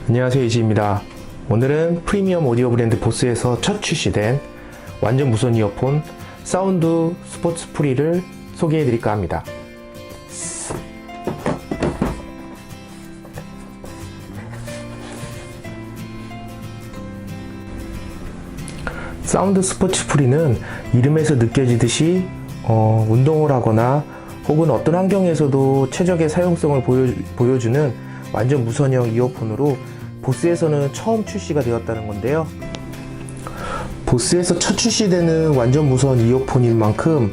안녕하세요, 이지입니다. 오늘은 프리미엄 오디오 브랜드 보스에서 첫 출시된 완전 무선 이어폰 사운드 스포츠 프리를 소개해 드릴까 합니다. 사운드 스포츠 프리는 이름에서 느껴지듯이 운동을 하거나 혹은 어떤 환경에서도 최적의 사용성을 보여주는 완전 무선형 이어폰으로 보스에서는 처음 출시가 되었다는 건데요. 보스에서 첫 출시되는 완전 무선 이어폰인 만큼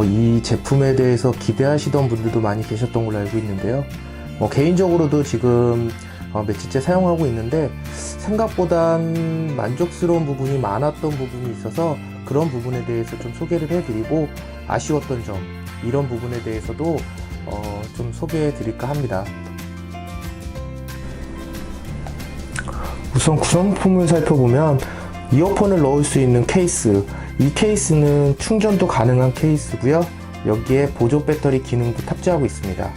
이 제품에 대해서 기대하시던 분들도 많이 계셨던 걸로 알고 있는데요. 개인적으로도 지금 며칠째 사용하고 있는데 생각보단 만족스러운 부분이 많았던 부분이 있어서 그런 부분에 대해서 좀 소개를 해드리고, 아쉬웠던 점, 이런 부분에 대해서도 좀 소개해 드릴까 합니다. 우선 구성품을 살펴보면 이어폰을 넣을 수 있는 케이스, 이 케이스는 충전도 가능한 케이스고요. 여기에 보조 배터리 기능도 탑재하고 있습니다.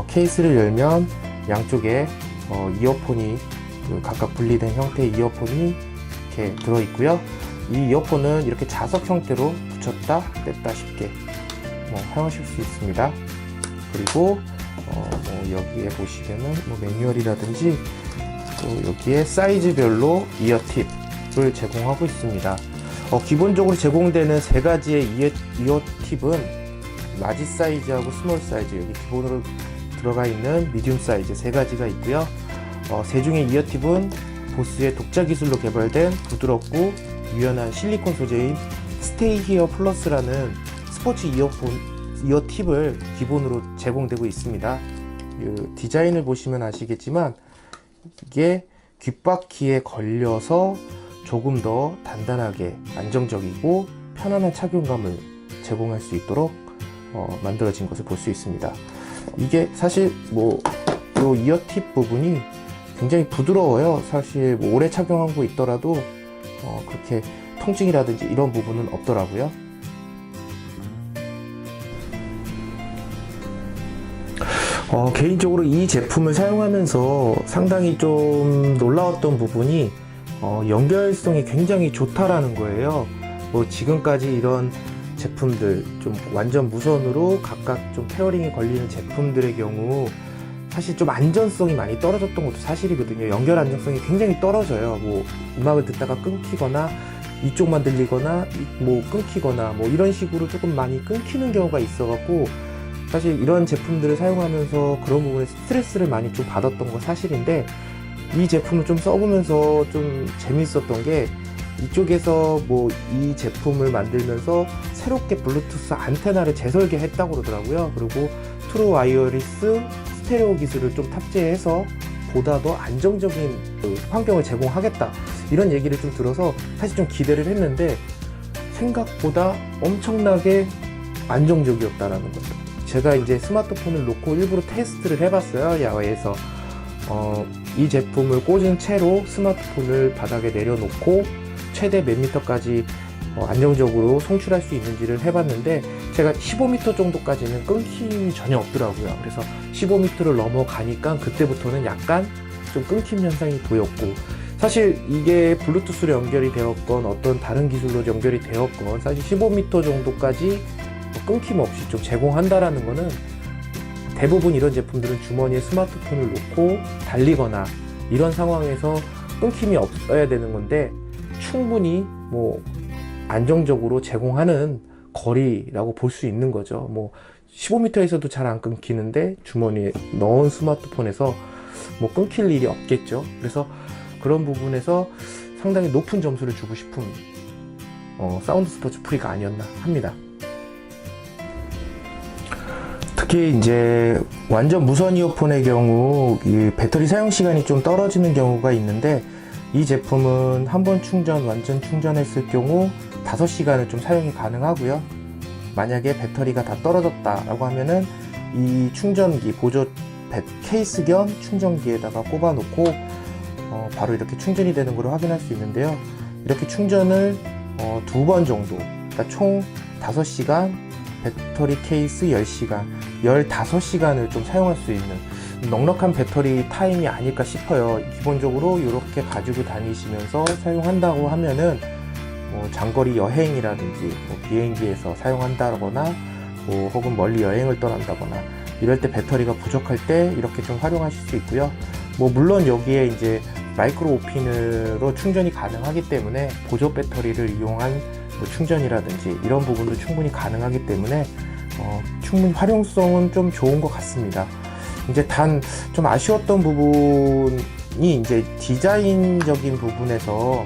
케이스를 열면 양쪽에 이어폰이 각각 분리된 형태의 이어폰이 이렇게 들어있고요. 이 이어폰은 이렇게 자석 형태로 붙였다 뺐다 쉽게 사용하실 수 있습니다. 그리고 여기에 보시면은 매뉴얼이라든지 또 여기에 사이즈별로 이어팁을 제공하고 있습니다. 기본적으로 제공되는 세 가지의 이어팁은 라지 사이즈하고 스몰 사이즈, 여기 기본으로 들어가 있는 미디움 사이즈 세 가지가 있고요. 세 중의 이어팁은 보스의 독자 기술로 개발된 부드럽고 유연한 실리콘 소재인 스테이 히어 플러스라는 스포츠 이어팁을 기본으로 제공되고 있습니다. 디자인을 보시면 아시겠지만 이게 귓바퀴에 걸려서 조금 더 단단하게 안정적이고 편안한 착용감을 제공할 수 있도록 만들어진 것을 볼 수 있습니다. 이게 사실 이 이어팁 부분이 굉장히 부드러워요. 사실 오래 착용하고 있더라도 그렇게 통증이라든지 이런 부분은 없더라고요. 개인적으로 이 제품을 사용하면서 상당히 좀 놀라웠던 부분이 연결성이 굉장히 좋다라는 거예요. 지금까지 이런 제품들, 좀 완전 무선으로 각각 좀 페어링이 걸리는 제품들의 경우 사실 좀 안전성이 많이 떨어졌던 것도 사실이거든요. 연결 안정성이 굉장히 떨어져요. 음악을 듣다가 끊기거나 이쪽만 들리거나 끊기거나 이런 식으로 조금 많이 끊기는 경우가 있어갖고, 사실 이런 제품들을 사용하면서 그런 부분에 스트레스를 많이 좀 받았던 건 사실인데, 이 제품을 좀 써보면서 좀 재밌었던 게, 이쪽에서 이 제품을 만들면서 새롭게 블루투스 안테나를 재설계했다고 그러더라고요. 그리고 트루 와이어리스 스테레오 기술을 좀 탑재해서 보다 더 안정적인 환경을 제공하겠다, 이런 얘기를 좀 들어서 사실 좀 기대를 했는데 생각보다 엄청나게 안정적이었다라는 거죠. 제가 이제 스마트폰을 놓고 일부러 테스트를 해봤어요. 야외에서 이 제품을 꽂은 채로 스마트폰을 바닥에 내려놓고 최대 몇 미터까지 안정적으로 송출할 수 있는지를 해봤는데, 제가 15m 정도까지는 끊김이 전혀 없더라고요. 그래서 15m를 넘어가니까 그때부터는 약간 좀 끊김 현상이 보였고, 사실 이게 블루투스로 연결이 되었건 어떤 다른 기술로 연결이 되었건 사실 15m 정도까지 끊김 없이 좀 제공한다라는 거는, 대부분 이런 제품들은 주머니에 스마트폰을 놓고 달리거나 이런 상황에서 끊김이 없어야 되는 건데, 충분히 안정적으로 제공하는 거리라고 볼 수 있는 거죠. 15m에서도 잘 안 끊기는데 주머니에 넣은 스마트폰에서 끊길 일이 없겠죠. 그래서 그런 부분에서 상당히 높은 점수를 주고 싶은 사운드 스포츠 프리가 아니었나 합니다. 특히 이제 완전 무선 이어폰의 경우 이 배터리 사용 시간이 좀 떨어지는 경우가 있는데, 이 제품은 한번 완전 충전했을 경우 5시간을 좀 사용이 가능하고요. 만약에 배터리가 다 떨어졌다라고 하면은 이 충전기, 보조 케이스 겸 충전기에다가 꼽아 놓고 바로 이렇게 충전이 되는 걸 확인할 수 있는데요. 이렇게 충전을 2번 정도, 그러니까 총 5시간, 배터리 케이스 10시간, 15시간을 좀 사용할 수 있는 넉넉한 배터리 타임이 아닐까 싶어요. 기본적으로 이렇게 가지고 다니시면서 사용한다고 하면은 장거리 여행이라든지 비행기에서 사용한다거나 혹은 멀리 여행을 떠난다거나 이럴 때 배터리가 부족할 때 이렇게 좀 활용하실 수 있고요. 물론 여기에 이제 마이크로 오핀으로 충전이 가능하기 때문에 보조 배터리를 이용한 충전이라든지 이런 부분도 충분히 가능하기 때문에 충분히 활용성은 좀 좋은 것 같습니다. 이제 단 좀 아쉬웠던 부분이 이제 디자인적인 부분에서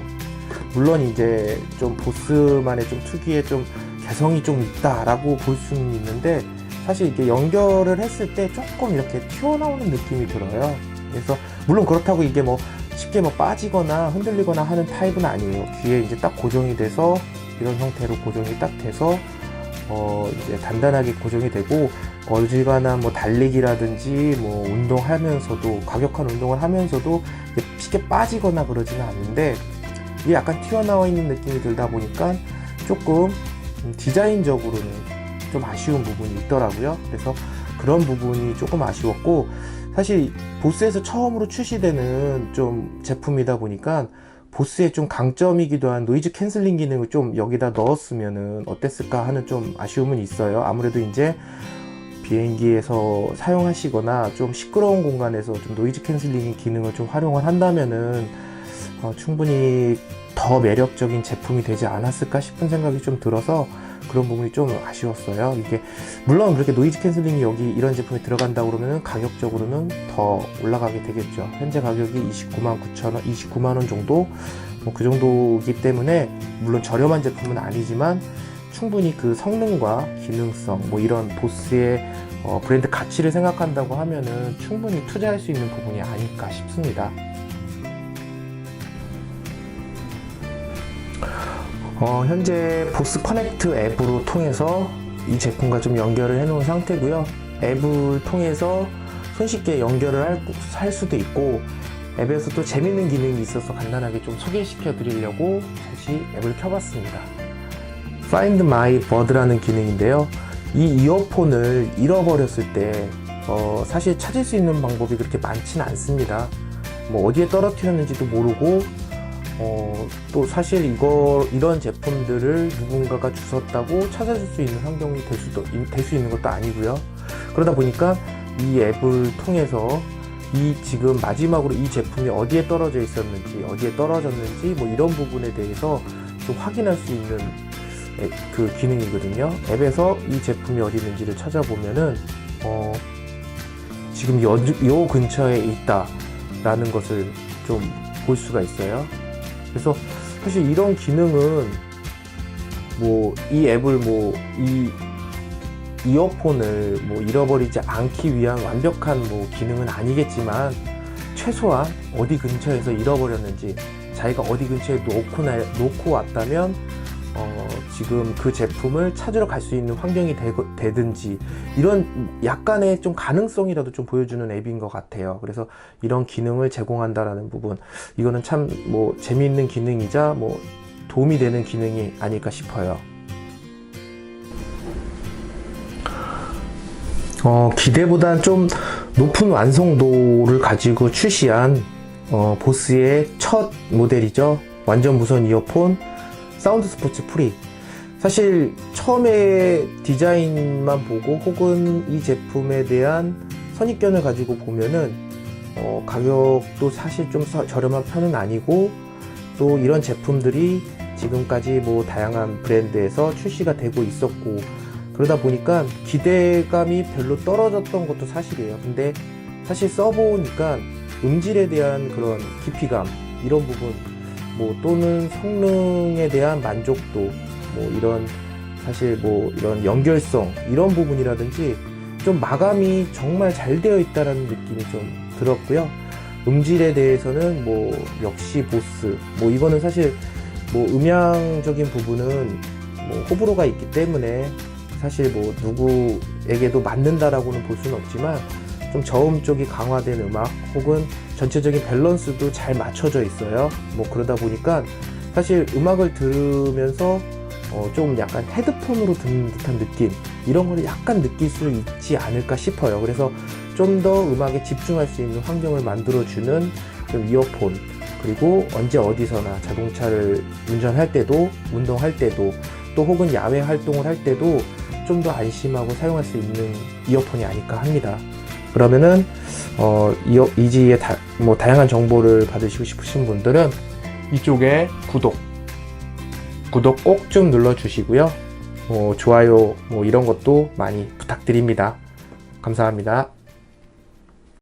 물론 이제 좀 보스만의 좀 특유의 좀 개성이 좀 있다라고 볼 수는 있는데 사실 이게 연결을 했을 때 조금 이렇게 튀어나오는 느낌이 들어요. 그래서 물론 그렇다고 이게 쉽게 빠지거나 흔들리거나 하는 타입은 아니에요. 귀에 이제 딱 고정이 돼서 이런 형태로 고정이 딱 돼서 이제 단단하게 고정이 되고 어지간한 달리기라든지 운동하면서도 과격한 운동을 하면서도 쉽게 빠지거나 그러지는 않는데 이게 약간 튀어나와 있는 느낌이 들다 보니까 조금 디자인적으로는 좀 아쉬운 부분이 있더라고요. 그래서 그런 부분이 조금 아쉬웠고 사실 보스에서 처음으로 출시되는 좀 제품이다 보니까 보스의 좀 강점이기도 한 노이즈 캔슬링 기능을 좀 여기다 넣었으면은 어땠을까 하는 좀 아쉬움은 있어요. 아무래도 이제 비행기에서 사용하시거나 좀 시끄러운 공간에서 좀 노이즈 캔슬링 기능을 좀 활용을 한다면은 충분히 더 매력적인 제품이 되지 않았을까 싶은 생각이 좀 들어서 그런 부분이 좀 아쉬웠어요. 이게 물론 그렇게 노이즈 캔슬링이 여기 이런 제품에 들어간다고 그러면 가격적으로는 더 올라가게 되겠죠. 현재 가격이 299,900원, 29만원 정도 그 정도이기 때문에 물론 저렴한 제품은 아니지만 충분히 그 성능과 기능성 이런 보스의 브랜드 가치를 생각한다고 하면은 충분히 투자할 수 있는 부분이 아닐까 싶습니다. 현재 보스 커넥트 앱으로 통해서 이 제품과 좀 연결을 해 놓은 상태고요. 앱을 통해서 손쉽게 연결을 할 수도 있고 앱에서 또 재밌는 기능이 있어서 간단하게 좀 소개시켜 드리려고 다시 앱을 켜봤습니다. Find My Bud라는 기능인데요. 이 이어폰을 잃어버렸을 때 사실 찾을 수 있는 방법이 그렇게 많지는 않습니다. 어디에 떨어뜨렸는지도 모르고 또 사실 이런 제품들을 누군가가 주웠다고 찾아줄 수 있는 환경이 될 수 있는 것도 아니고요. 그러다 보니까 이 앱을 통해서 지금 마지막으로 이 제품이 어디에 떨어져 있었는지, 어디에 떨어졌는지 이런 부분에 대해서 좀 확인할 수 있는 그 기능이거든요. 앱에서 이 제품이 어디 있는지를 찾아보면은 지금 요 근처에 있다라는 것을 좀 볼 수가 있어요. 그래서 사실 이런 기능은 이 앱을 이 이어폰을 잃어버리지 않기 위한 완벽한 기능은 아니겠지만 최소한 어디 근처에서 잃어버렸는지 자기가 어디 근처에 놓고 왔다면 지금 그 제품을 찾으러 갈 수 있는 환경이 되든지 이런 약간의 좀 가능성이라도 좀 보여주는 앱인 것 같아요. 그래서 이런 기능을 제공한다라는 부분, 이거는 참 재미있는 기능이자 도움이 되는 기능이 아닐까 싶어요. 기대보단 좀 높은 완성도를 가지고 출시한 보스의 첫 모델이죠. 완전 무선 이어폰 사운드 스포츠 프리. 사실 처음에 디자인만 보고 혹은 이 제품에 대한 선입견을 가지고 보면은 가격도 사실 좀 저렴한 편은 아니고 또 이런 제품들이 지금까지 다양한 브랜드에서 출시가 되고 있었고 그러다 보니까 기대감이 별로 떨어졌던 것도 사실이에요. 근데 사실 써보니까 음질에 대한 그런 깊이감 이런 부분 또는 성능에 대한 만족도 이런 사실 이런 연결성 이런 부분이라든지 좀 마감이 정말 잘 되어 있다라는 느낌이 좀 들었고요. 음질에 대해서는 역시 보스 이거는 사실 음향적인 부분은 호불호가 있기 때문에 사실 누구에게도 맞는다라고는 볼 수는 없지만 좀 저음 쪽이 강화된 음악 혹은 전체적인 밸런스도 잘 맞춰져 있어요. 그러다 보니까 사실 음악을 들으면서 좀 약간 헤드폰으로 듣는 듯한 느낌 이런 거를 약간 느낄 수 있지 않을까 싶어요. 그래서 좀 더 음악에 집중할 수 있는 환경을 만들어주는 좀 이어폰, 그리고 언제 어디서나 자동차를 운전할 때도, 운동할 때도, 또 혹은 야외 활동을 할 때도 좀 더 안심하고 사용할 수 있는 이어폰이 아닐까 합니다. 그러면은 이지의 다양한 정보를 받으시고 싶으신 분들은 이쪽에 구독 꼭 좀 눌러주시고요. 좋아요 이런 것도 많이 부탁드립니다. 감사합니다.